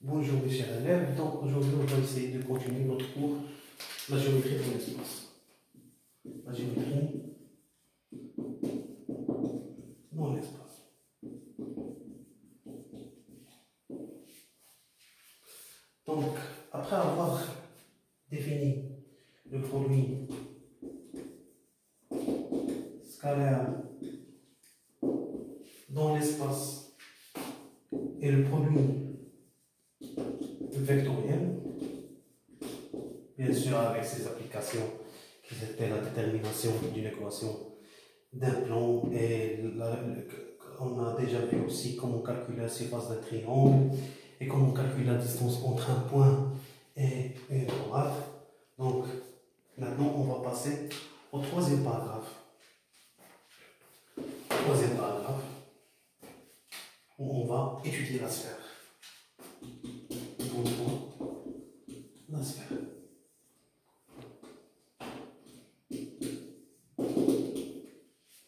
Bonjour mes chers élèves, donc aujourd'hui on va essayer de continuer notre cours la géométrie pour l'espace. La géométrie dans l'espace. Donc après avoir défini le produit scalaire dans l'espace et le produit vectoriel, bien sûr avec ses applications qui étaient la détermination d'une équation d'un plan et on a déjà vu aussi comment calculer la surface d'un triangle et comment calculer la distance entre un point et une droite. Donc maintenant on va passer au troisième paragraphe. Troisième paragraphe où on va étudier la sphère. La sphère.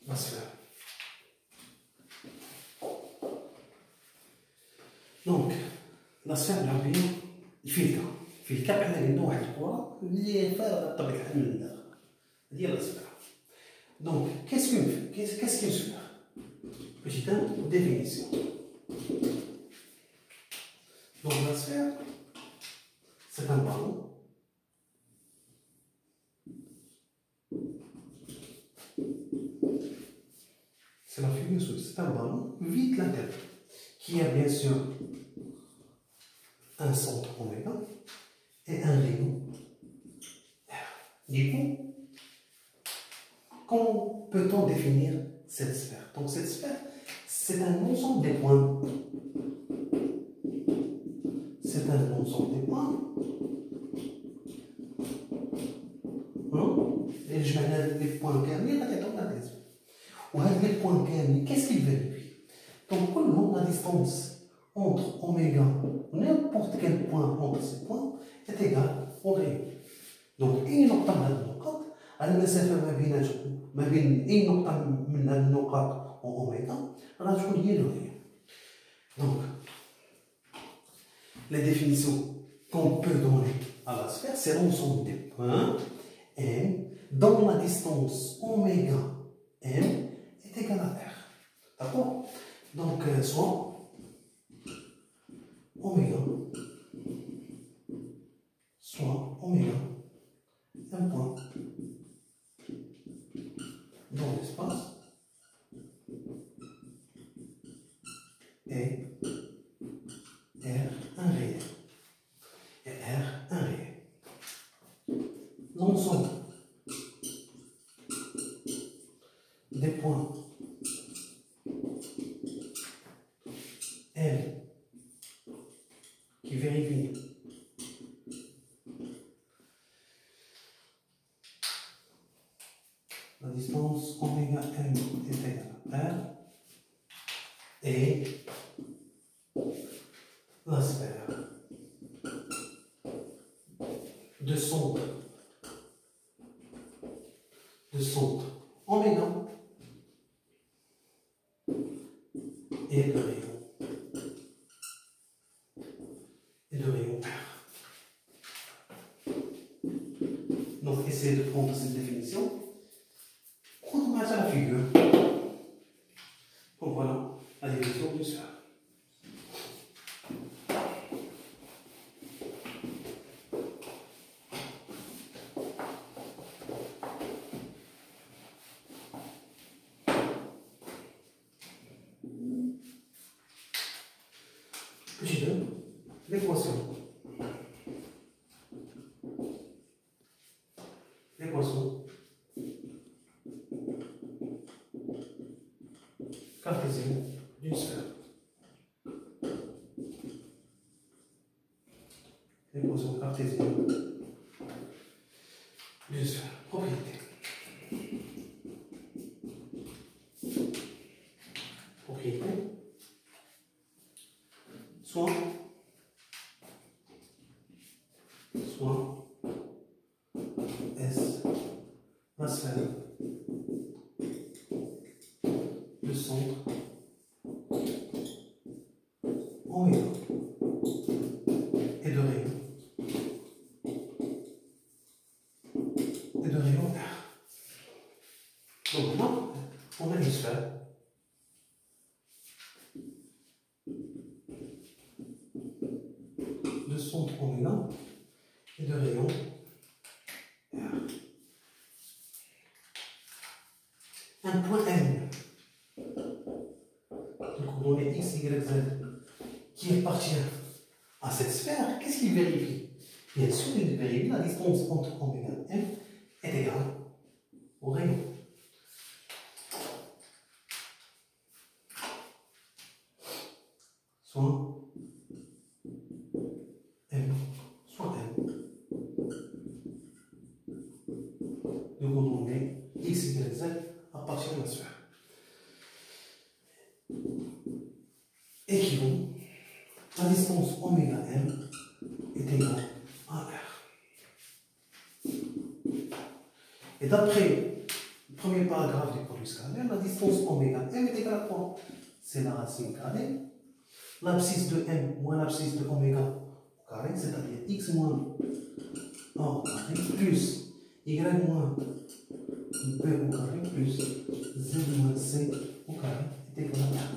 La sphère. Donc la sphère العربية الفيلكة. الفيلكة بحال قلنا واحد الكرة اللي فارغة بطبيعة الحال من الداخل. هذه هي la sphère. Donc qu'est-ce qu'une sphère? Petite définition. Donc la sphère, c'est un ballon c'est la figure souple, c'est un ballon vide latéral qui a bien sûr un centre oméga et un rayon R. Du coup, comment peut-on définir cette sphère? Donc cette sphère, c'est un ensemble des points. C'est un ensemble des points. Et je vais les points كاملين غادي يعطيونا الريزم. وهاد les points كاملين qu'est-ce qu'ils vérifient? Donc كلهم la distance entre oméga n'importe quel point entre ces points est égale au rayon. Donc أي نقطة من هاد النقط على المسافة ما بين أي نقطة من هاد النقاط وأوميغا راه تكون هي le rayon. Donc les définitions qu'on peut donner à la sphère, c'est l'ensemble des points M dont la distance oméga M est égale à R. D'accord? Donc, soit oméga, un point dans l'espace et R un réel. Et R un réel. L'ensemble des points M qui vérifient la distance oméga M est égale à R et la sphère de centre oméga et de rayon R. Donc essayez de prendre cette définition. Prenons maintenant la figure. Donc voilà la définition d'une sphère. Petit 2, l'équation. L'équation cartésienne d'une sphère. L'équation cartésienne d'une sphère. Propriété. Soit S, la sphère, le centre, oméga. une sphère de centre oméga et de rayon R. Un point M de coordonnées X, Y, Z qui appartient à cette sphère, qu'est-ce qu'il vérifie? Bien sûr, il vérifie la distance entre oméga M est égale au rayon. Soit M, soit M de coordonnées X, Y, Z appartient à la sphère. Équivaut, la distance oméga M est égale à R. Et d'après le premier paragraphe du produit scalaire, la distance oméga M est égale à quoi? C'est la racine carrée, l'abscisse de M moins l'abscisse de oméga au carré, c'est-à-dire X moins 1 au carré, plus Y moins B au carré, plus Z moins C au carré est égal à R.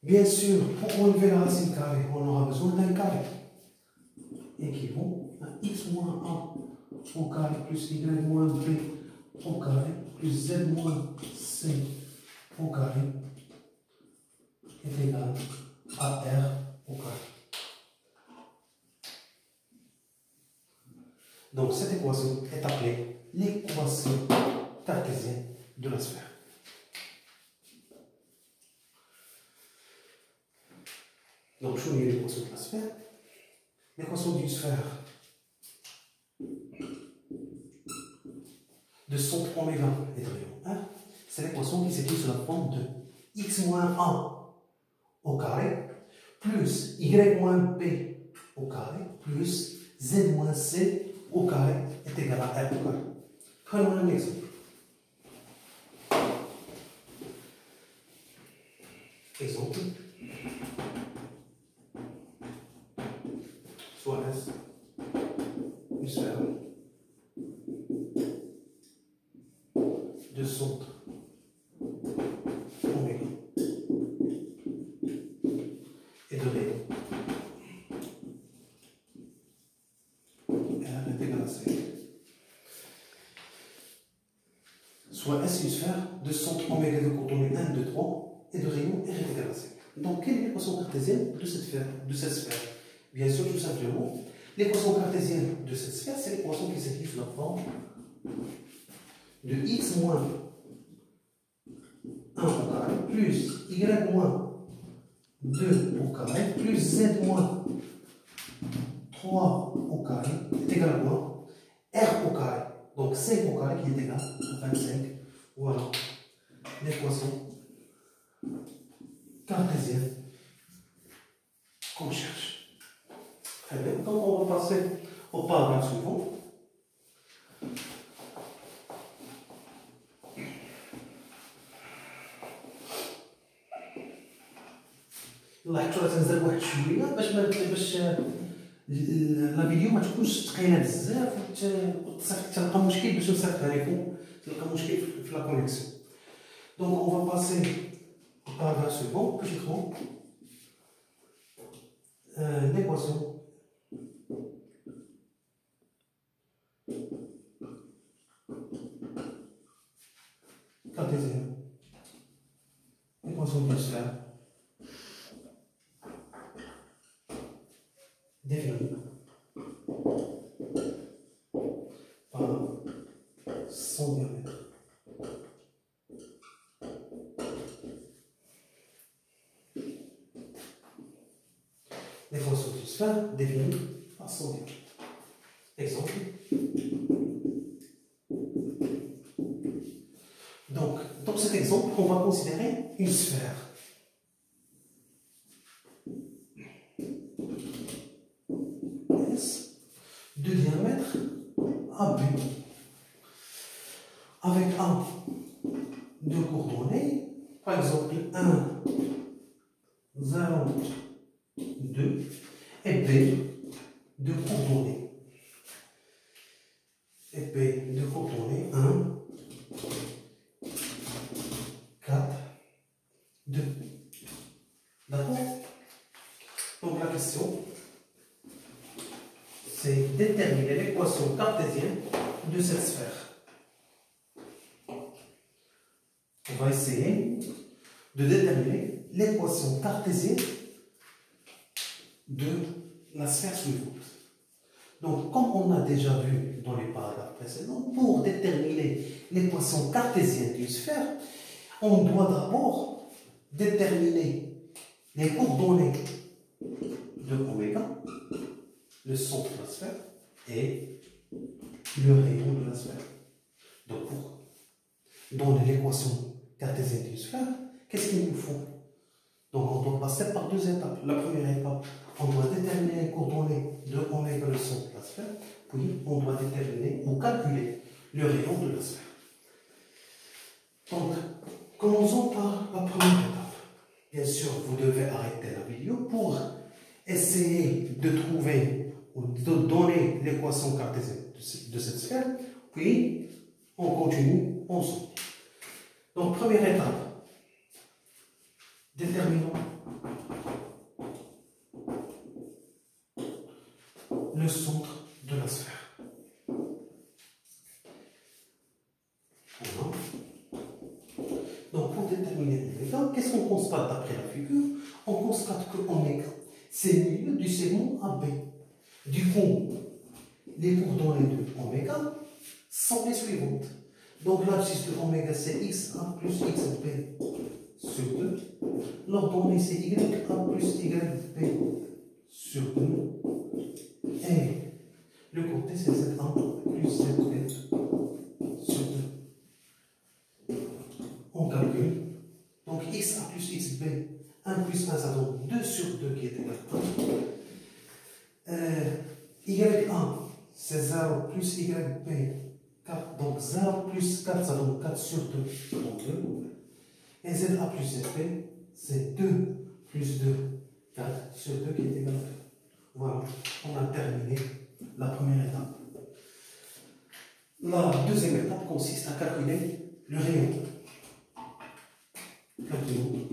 Bien sûr, pour enlever la racine carrée, on aura besoin d'un carré équivaut à X moins 1 au carré plus Y moins B au carré plus Z moins C au carré est égal à R au carré. Donc cette équation est appelée l'équation cartésienne de la sphère. Donc je vais l'équation de la sphère. L'équation d'une sphère de centre oméga et de rayon 1, c'est l'équation qui s'écrit sous la forme de X moins 1 au carré plus Y moins B au carré plus Z moins C au carré est égal à R au carré. Prenons un exemple. Exemple. Soit S, une sphère de centre oméga et de rayon R est égal à C. Soit S une sphère de centre oméga de coordonnées 1, 2, 3 et de rayon R est égal à C. Donc quelle est l'équation cartésienne de cette sphère? Bien sûr, tout simplement, l'équation cartésienne de cette sphère, c'est l'équation qui s'écrit sous la forme de X moins 1 au carré plus Y moins 2 au carré plus Z moins 3 au carré est égal à quoi? R au carré. Donc 5 au carré qui est égal à 25. Voilà l'équation cartésienne qu'on cherche. Très bien. Donc on va passer au paragraphe suivant. لاحظتوا تنزل واحد شويه باش لا فيديو ما تكونش ثقيله بزاف وتلقى مشكل باش نصيفطها لكم تلقى مشكل في لا كونيكسيون. دونك اون فا باسي au paragraphe suivant que je trouve l'équation cartésienne, l'équation d'une sphère définie par son diamètre. L'équation d'une sphère définie par son diamètre. Exemple. Donc, dans cet exemple, on va considérer une sphère. S de diamètre AB avec A de coordonnées, par exemple 1, 0, 2 et B de coordonnées. Et B de coordonnées 1, question, c'est déterminer l'équation cartésienne de cette sphère. On va essayer de déterminer l'équation cartésienne de la sphère suivante. Donc, comme on a déjà vu dans les paragraphes précédents, pour déterminer l'équation cartésienne d'une sphère, on doit d'abord déterminer les coordonnées de oméga, le centre de la sphère, et le rayon de la sphère. Donc, pour donner l'équation cartésienne d'une sphère, qu'est-ce qu'il nous faut? Donc, on doit passer par deux étapes. La première étape, on doit déterminer les coordonnées de oméga, le centre de la sphère, puis on doit déterminer ou calculer le rayon de la sphère. Donc, commençons par la première étape. Bien sûr, vous devez arrêter la vidéo pour essayer de trouver ou de donner l'équation cartésienne de cette sphère, puis on continue ensemble. Donc, première étape, déterminons le centre de la sphère. Voilà. Donc, pour déterminer oméga, qu'est-ce qu'on constate d'après la figure? On constate que oméga, c'est le milieu du segment AB. Du coup, les coordonnées de oméga sont les suivantes. Donc, l'abscisse de oméga, c'est xa plus xb sur 2. L'ordonnée, c'est ya plus yb sur 2. Et le côté, c'est z1 plus zb sur 2. On calcule. Donc, xa plus xb, 1 plus 1, ça donne 2 sur 2 qui est égal à 1. Y1, c'est 0 plus yb, 4. Donc, 0 plus 4, ça donne 4 sur 2, donc 2. Et za plus zb, c'est 2 plus 2, 4 sur 2 qui est égal à 2. Voilà, on a terminé la première étape. La deuxième étape consiste à calculer le rayon. Calculons.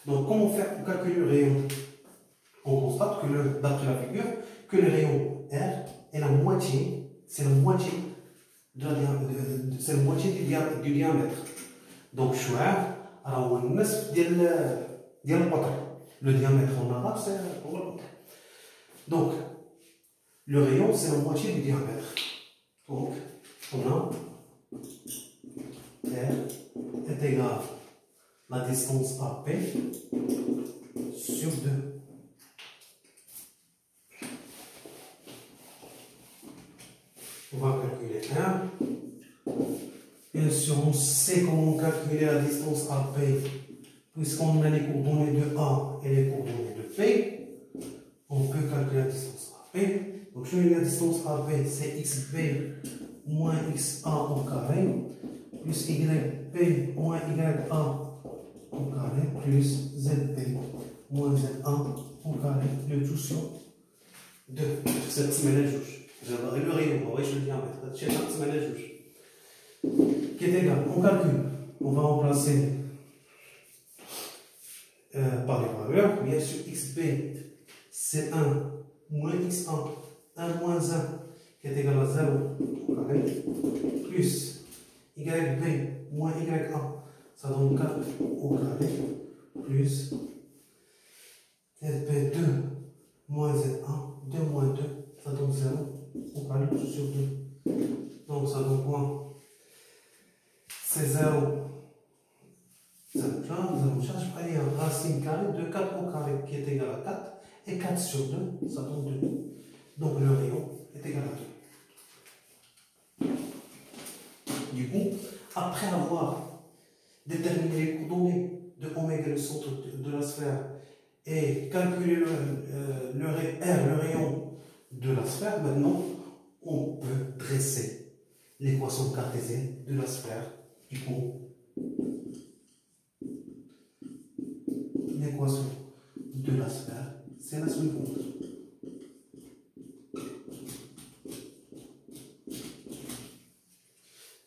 Donc, comment faire pour calculer le rayon? On constate que d'après la figure, que le rayon R est la moitié, c'est la moitié du diamètre. Donc, شوية راهو النصف ديال القطر. Le diamètre en arabe, c'est le قطر. Donc, le rayon, c'est la moitié du diamètre. Donc, on a R est égal à la distance AP sur 2. On va calculer R. Bien sûr, on sait comment calculer la distance AP, puisqu'on a les coordonnées de A et les coordonnées de P. On peut calculer la distance AP. Donc, je vais la distance AP, c'est xB moins xa au carré, plus yb moins ya au carré, plus zb moins za au carré, le tout sur 2. Cette semaine juge. J'avais le rayon, on va je le diamètre. Cette semaine juge. Qui est égal, on calcule. On va remplacer par les valeurs. Bien sûr, xb c'est 1 moins x1, 1 moins 1 qui est égal à 0 au carré, plus yb moins ya, ça donne 4 au carré, plus zb2 moins z1, 2 moins 2, ça donne 0 au carré sur 2. Donc ça donne quoi? C'est 0. 0 charge, allez, racine carrée de 4 au carré qui est égal à 4, et 4 sur 2, ça donne 2. Donc le rayon est égal à 2. Du coup, après avoir déterminé les coordonnées de oméga, le centre de la sphère, et calculé le rayon de la sphère, maintenant, on peut dresser l'équation cartésienne de la sphère. Du coup, l'équation de la sphère, c'est la suivante.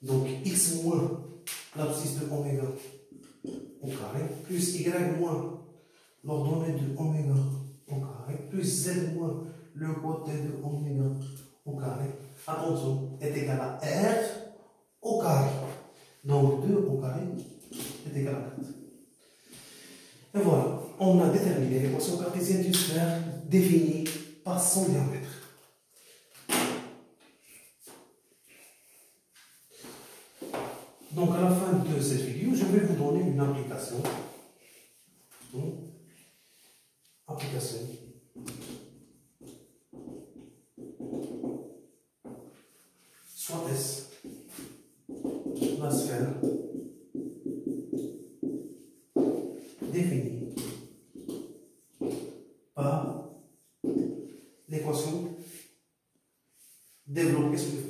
Donc, x moins l'abscisse de oméga au carré plus y moins l'ordonnée de oméga au carré, plus z moins le côté de oméga au carré, attention, est égal à r au carré. Donc 2 au carré est égal à 4. Et voilà, on a déterminé l'équation cartésienne d'une sphère définie par son diamètre. Donc à la fin de cette vidéo, je vais vous donner une application. Application. Soit S, la sphère définie par l'équation développée suivante.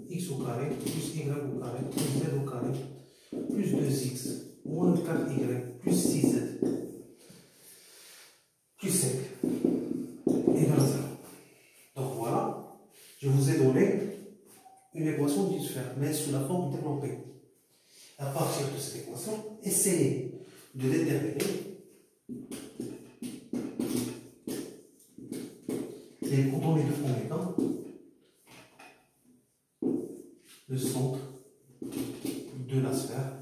X au carré plus y au carré plus z au carré plus 2x moins 4y plus 6z plus 5 égale à 0. Donc voilà, je vous ai donné une équation d'une sphère, mais sous la forme développée. À partir de cette équation, essayez de déterminer les coordonnées de oméga, le centre de la sphère,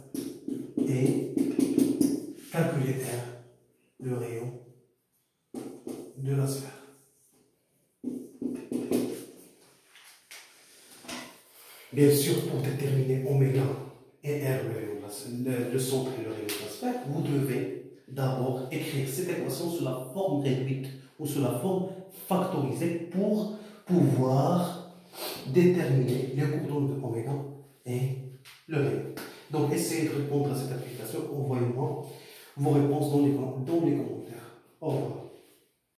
et calculer R, le rayon de la sphère. Bien sûr, pour déterminer oméga et R, le centre et le rayon de la sphère, vous devez d'abord écrire cette équation sous la forme réduite ou sous la forme factorisée pour pouvoir déterminer les coordonnées de oméga et le rayon. Donc, essayez de répondre à cette application. Envoyez-moi vos réponses dans les commentaires. Au revoir.